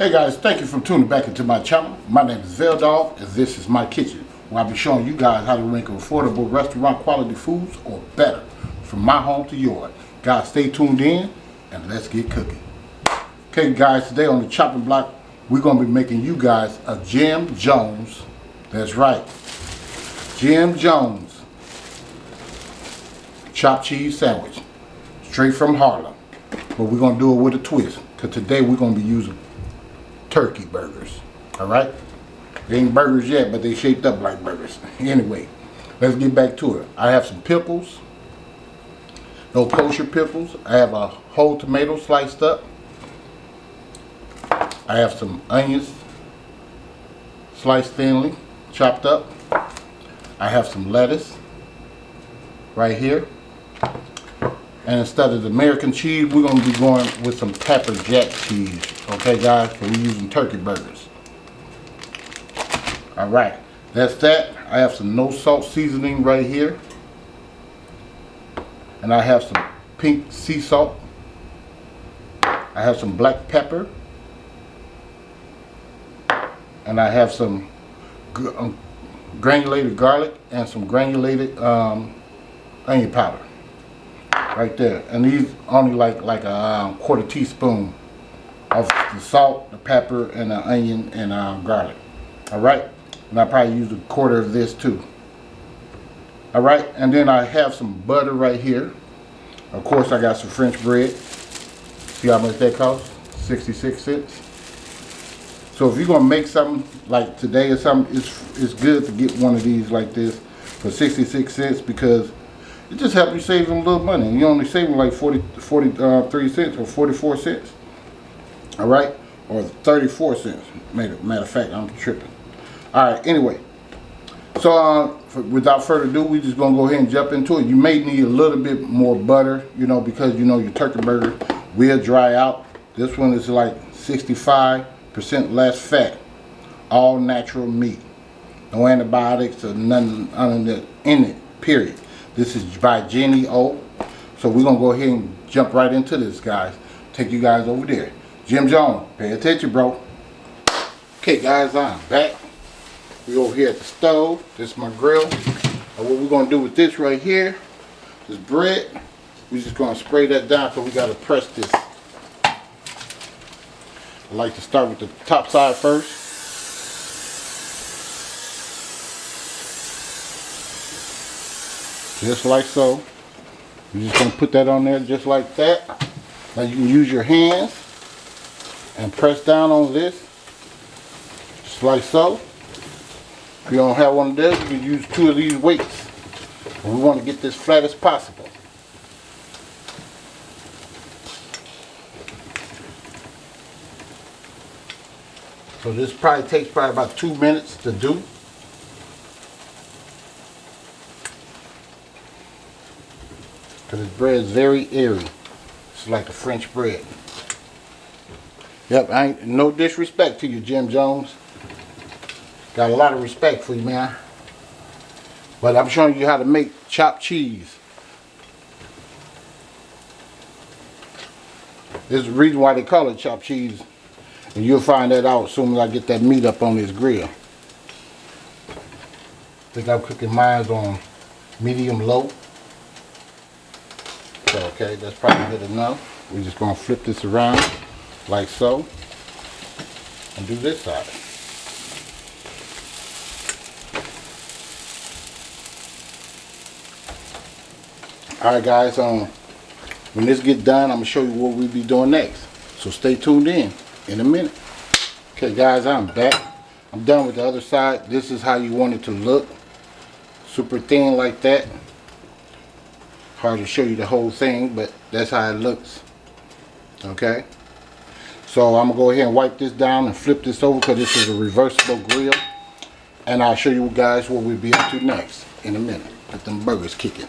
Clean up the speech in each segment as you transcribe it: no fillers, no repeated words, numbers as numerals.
Hey guys, thank you for tuning back into my channel. My name is VELDOGGS and this is my kitchen, where I'll be showing you guys how to make affordable restaurant quality foods or better from my home to yours. Guys, stay tuned in and let's get cooking. Okay guys, today on the chopping block, we're going to be making you guys a Jim Jones, that's right, Jim Jones chopped cheese sandwich, straight from Harlem. But we're going to do it with a twist, because today we're going to be using turkey burgers. Alright? They ain't burgers yet, but they shaped up like burgers. Anyway, let's get back to it. I have some pickles. No kosher pickles. I have a whole tomato sliced up. I have some onions sliced thinly, chopped up. I have some lettuce right here. And instead of the American cheese, we're going to be going with some pepper jack cheese. Okay, guys? So we're using turkey burgers. Alright, that's that. I have some no salt seasoning right here. And I have some pink sea salt. I have some black pepper. And I have some granulated garlic and some granulated onion powder. Right there, and these only like a quarter teaspoon of the salt, the pepper, and the onion and garlic. All right, and I probably use a quarter of this too. All right, and then I have some butter right here. Of course, I got some French bread. See how much that costs? 66 cents. So if you're gonna make something like today or something, it's good to get one of these like this for 66 cents because it just helps you save them a little money. You only saving like 43 cents or 44 cents. Alright? Or 34 cents. Matter of fact, I'm tripping. Alright, anyway. So, without further ado, we're just going to go ahead and jump into it. You may need a little bit more butter, you know, because, you know, your turkey burger will dry out. This one is like 65% less fat. All natural meat. No antibiotics or nothing in it, period. This is by Jenny O. So we're going to go ahead and jump right into this, guys. Take you guys over there. Jim Jones, pay attention, bro. Okay, guys, I'm back. We're over here at the stove. This is my grill. And what we're going to do with this right here, this bread, we're just going to spray that down because we got to press this. I like to start with the top side first. Just like so. You're just going to put that on there just like that. Now you can use your hands and press down on this. Just like so. If you don't have one of those, you can use two of these weights. And we want to get this flat as possible. So this probably takes about 2 minutes to do. Because this bread is very airy. It's like a French bread. Yep, I ain't no disrespect to you, Jim Jones. Got a lot of respect for you, man. But I'm showing you how to make chopped cheese. There's a reason why they call it chopped cheese. And you'll find that out as soon as I get that meat up on this grill. I think I'm cooking mine on medium low. Okay, that's probably good enough. We're just going to flip this around like so and do this side. Alright guys, when this gets done, I'm going to show you what we'll be doing next. So stay tuned in a minute. Okay guys, I'm back. I'm done with the other side. This is how you want it to look. Super thin like that. Hard to show you the whole thing, but that's how it looks. Okay, so I'm gonna go ahead and wipe this down and flip this over because this is a reversible grill, and I'll show you guys what we'll be up to next in a minute. Get them burgers kicking.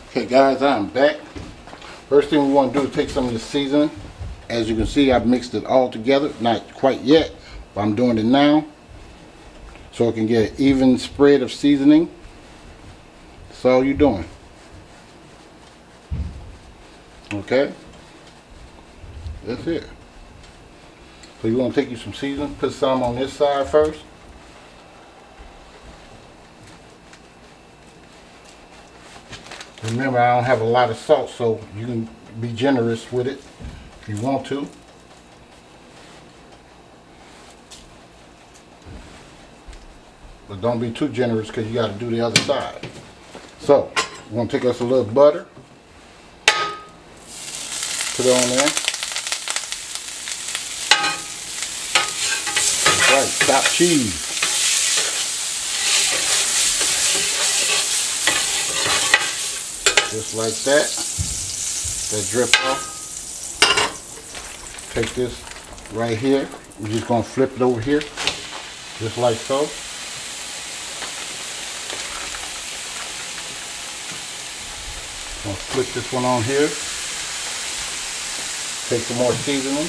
Okay guys, I'm back. First thing we want to do is take some of the seasoning. As you can see, I've mixed it all together. Not quite yet, but I'm doing it now so it can get an even spread of seasoning. That's all you're doing. Okay, that's it. So you're gonna take you some seasoning, put some on this side first. Remember, I don't have a lot of salt, so you can be generous with it if you want to. But don't be too generous because you got to do the other side. So, we're going to take us a little butter. Put it on there. That's right, chopped cheese. Just like that. That drip off. Take this right here. We're just going to flip it over here. Just like so. I'm going to flip this one on here. Take some more seasoning.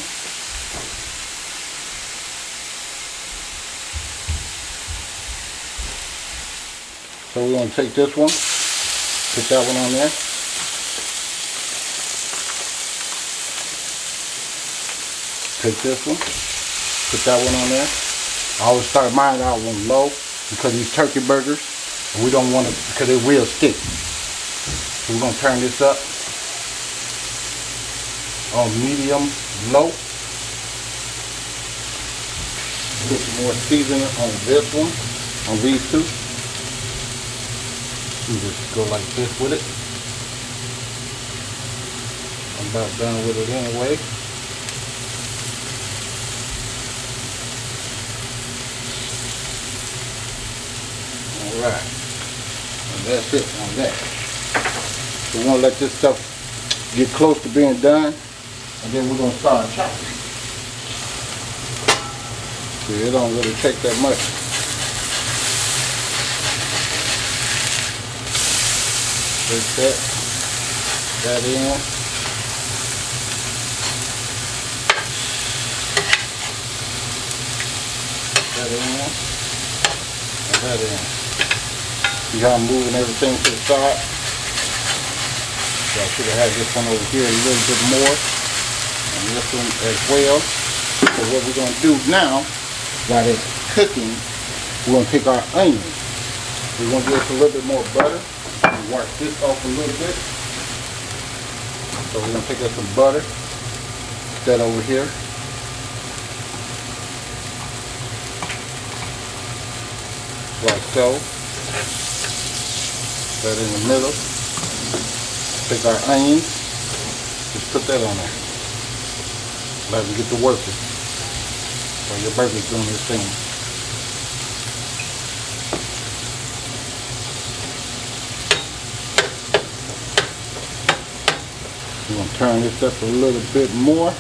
So we're going to take this one. Put that one on there. Take this one. Put that one on there. I always start mine out on low because these turkey burgers, and we don't want to, because it will stick. So we're going to turn this up on medium low. Put some more seasoning on this one, on these two. You just go like this with it. I'm about done with it anyway. Alright. And that's it on that. So we're going to let this stuff get close to being done. And then we're going to start chopping. See, it don't really take that much. Take that in. That in. And that in. See how I'm moving everything to the side? So I should have had this one over here a little bit more. And this one as well. So what we're going to do now, while it's cooking, we're going to take our onions. We're going to give us a little bit more butter. Work this off a little bit. So we're going to take us some butter. Put that over here. Like so. Put that in the middle. Take our onions. Just put that on there. Let it get to working. So your burger's doing this thing. We're going to turn this up a little bit more.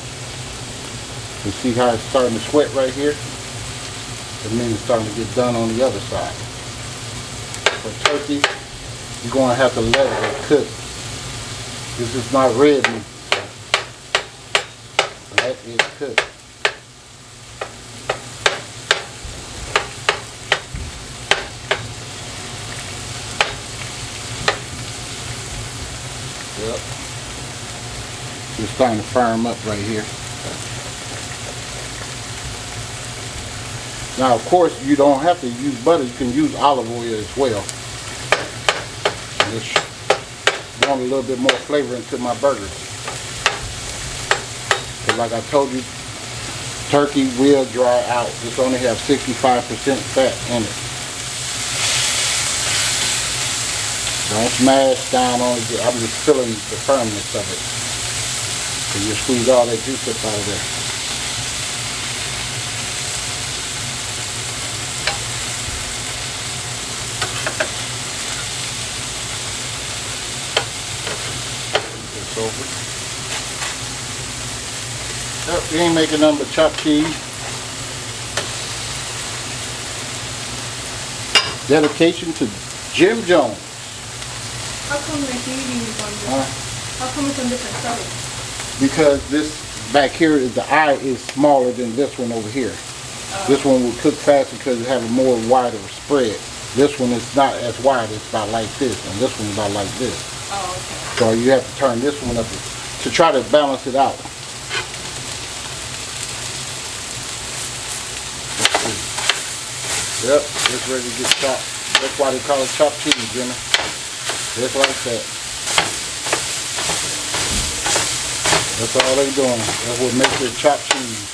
You see how it's starting to sweat right here? It means it's starting to get done on the other side. For turkey, you're going to have to let it cook. This is not red meat. Let it cook. Yep. It's starting to firm up right here. Now, of course, you don't have to use butter. You can use olive oil as well. Just want a little bit more flavor into my burgers. Because like I told you, turkey will dry out. This only has 65% fat in it. Don't smash down on it. I'm just feeling the firmness of it. So you squeeze all that juice up out of there. This over. Yep, we ain't making nothing but chopped cheese. Dedication to Jim Jones. How come the heating is on this? How come it's on different colors? Because this back here is the eye is smaller than this one over here. This one will cook faster because it has a more wider spread. This one is not as wide, it's about like this, and this one is about like this. Oh, okay. So you have to turn this one up to try to balance it out. Yep, it's ready to get chopped. That's why they call it chopped cheese, Jimmy. Just like that. That's all they doing. That's what makes it chopped cheese.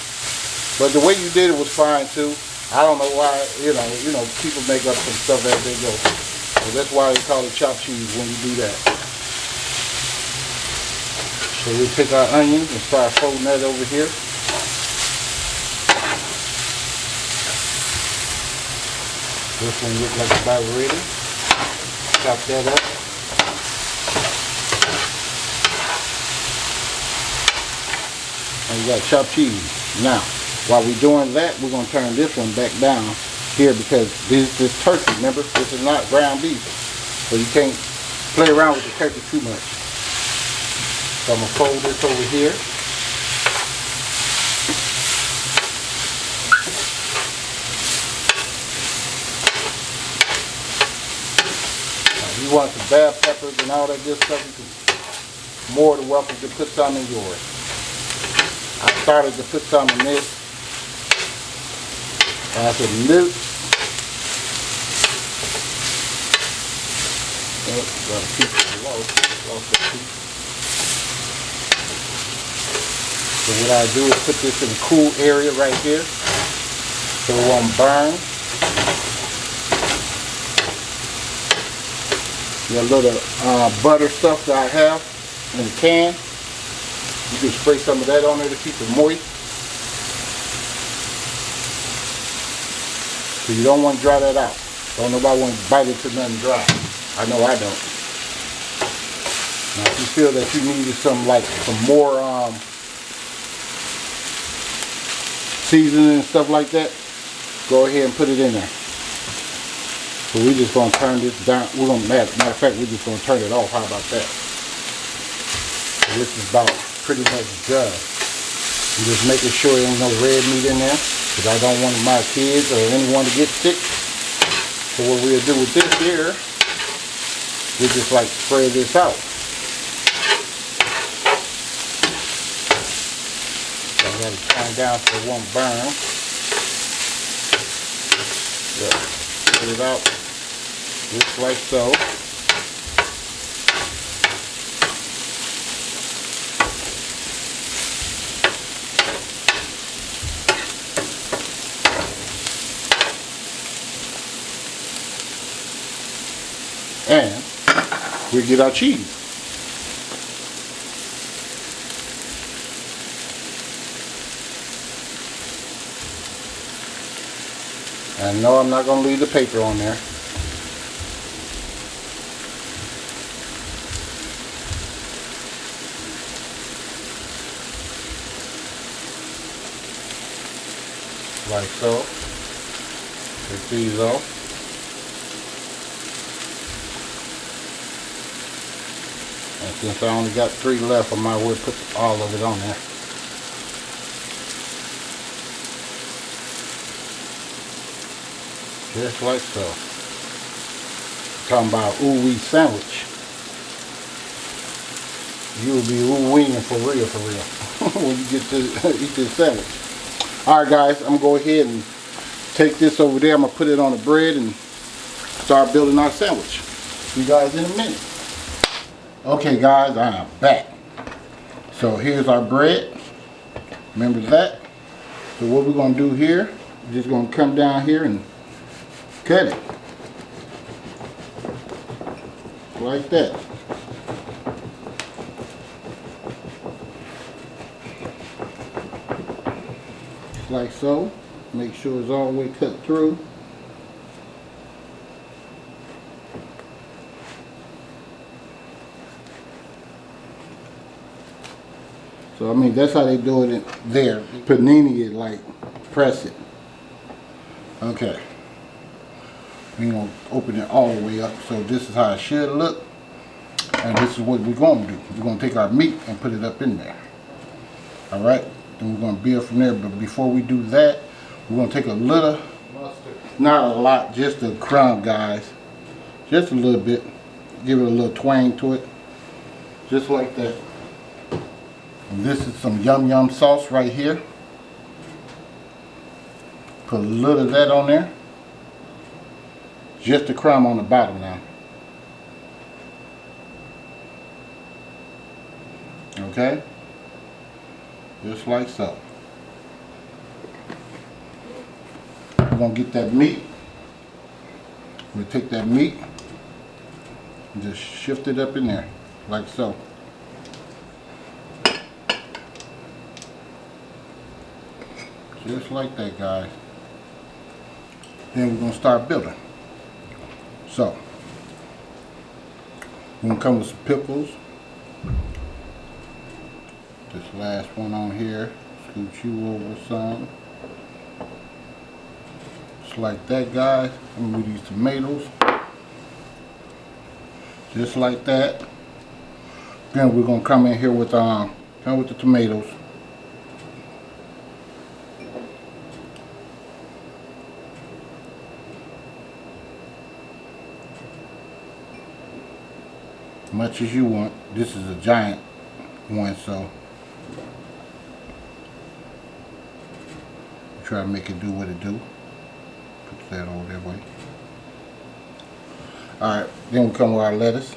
But the way you did it was fine too. I don't know why, you know, people make up some stuff as they go. So that's why they call it chopped cheese when you do that. So we'll take our onions and start folding that over here. This one looks like it's about ready. Chop that up. And you got chopped cheese. Now, while we're doing that, we're going to turn this one back down here because this is turkey, remember? This is not ground beef. So you can't play around with the turkey too much. So I'm going to fold this over here. Now, you want some bell peppers and all that good stuff, you can more than welcome to put some in yours. I started to put some in this. I said, nope. Oh, got a piece of lost that piece. So what I do is put this in a cool area right here so it won't burn. The little butter stuff that I have in the can, you can spray some of that on there to keep it moist. So you don't want to dry that out. Don't nobody want to bite it to nothing dry. I know I don't. Now if you feel that you needed some more seasoning and stuff like that, go ahead and put it in there. So we're just gonna turn this down. We're gonna matter of fact, we're just gonna turn it off. How about that? So this is about pretty much done. I'm just making sure there ain't no red meat in there, because I don't want my kids or anyone to get sick. So what we'll do with this here, we'll just like spread this out. So I gotta turn down so it won't burn. Yeah, spread it out just like so. And we get our cheese. And no, I'm not going to leave the paper on there. Like so. Take these off. And since I only got 3 left, I might as well put all of it on there. Just like so. Talking about ooh-wee sandwich. You'll be ooh-weeing for real, when you get to eat this sandwich. Alright guys, I'm going to go ahead and take this over there. I'm going to put it on the bread and start building our sandwich. See you guys in a minute. Okay guys, I am back. So here's our bread. Remember that? So what we're going to do here, we're just going to come down here and cut it. Like that. Just like so. Make sure it's all the way cut through. So I mean, that's how they do it there. Panini it, like press it. Okay. We're going to open it all the way up. So this is how it should look. And this is what we're going to do. We're going to take our meat and put it up in there. Alright? Then we're going to build from there. But before we do that, we're going to take a little mustard. Not a lot, just a crumb, guys. Just a little bit. Give it a little twang to it. Just like that. And this is some yum yum sauce right here. Put a little of that on there. just a crumb on the bottom now. Okay? Just like so. We're going to get that meat. We'll take that meat and just shift it up in there, like so. Just like that, guys. Then we're going to start building. So, we're going to come with some pickles. This last one on here, scoot you over some. Just like that, guys. I'm going to move these tomatoes. Just like that. Then we're going to come in here with the tomatoes. Much as you want. This is a giant one, so try to make it do what it do. Put that over that way. Alright, then we come with our lettuce.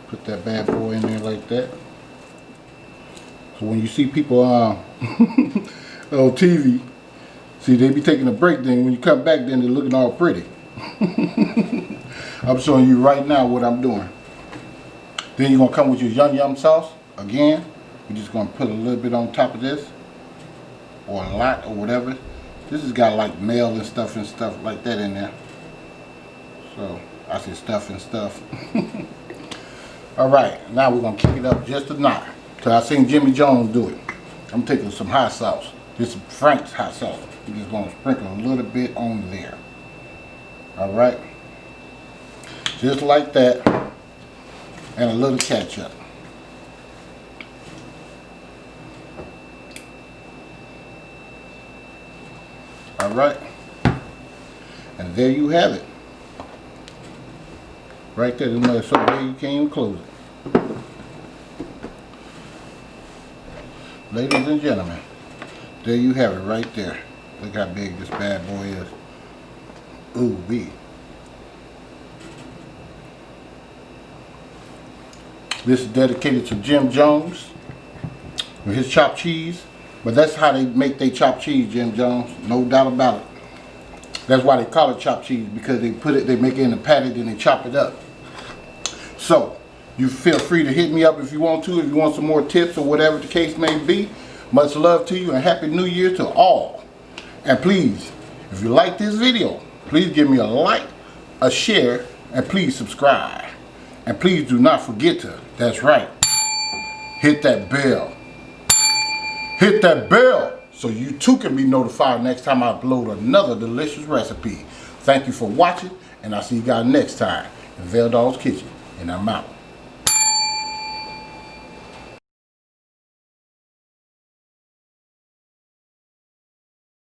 Put that bad boy in there like that. So when you see people on TV, see they be taking a break, then when you come back then they're looking all pretty. I'm showing you right now what I'm doing. Then you're going to come with your yum yum sauce. Again, we're just going to put a little bit on top of this. Or a lot or whatever. This has got like mail and stuff like that in there. So, I say stuff and stuff. Alright, now we're going to kick it up just a notch. So I seen Jimmy Jones do it. I'm taking some hot sauce. This is Frank's hot sauce. We're just going to sprinkle a little bit on there. Alright. Just like that. And a little ketchup. Alright. And there you have it. Right there. So there you can't even close it. Ladies and gentlemen, there you have it right there. Look how big this bad boy is. Ooh wee. This is dedicated to Jim Jones with his chopped cheese. But that's how they make their chopped cheese, Jim Jones. No doubt about it. That's why they call it chopped cheese, because they make it in a patty, then they chop it up. So, you feel free to hit me up if you want to, if you want some more tips or whatever the case may be. Much love to you and Happy New Year to all. And please, if you like this video, please give me a like, a share, and please subscribe. And please do not forget to, that's right, hit that bell. Hit that bell so you too can be notified next time I upload another delicious recipe. Thank you for watching, and I'll see you guys next time in VELDOGG'S Kitchen. And I'm out.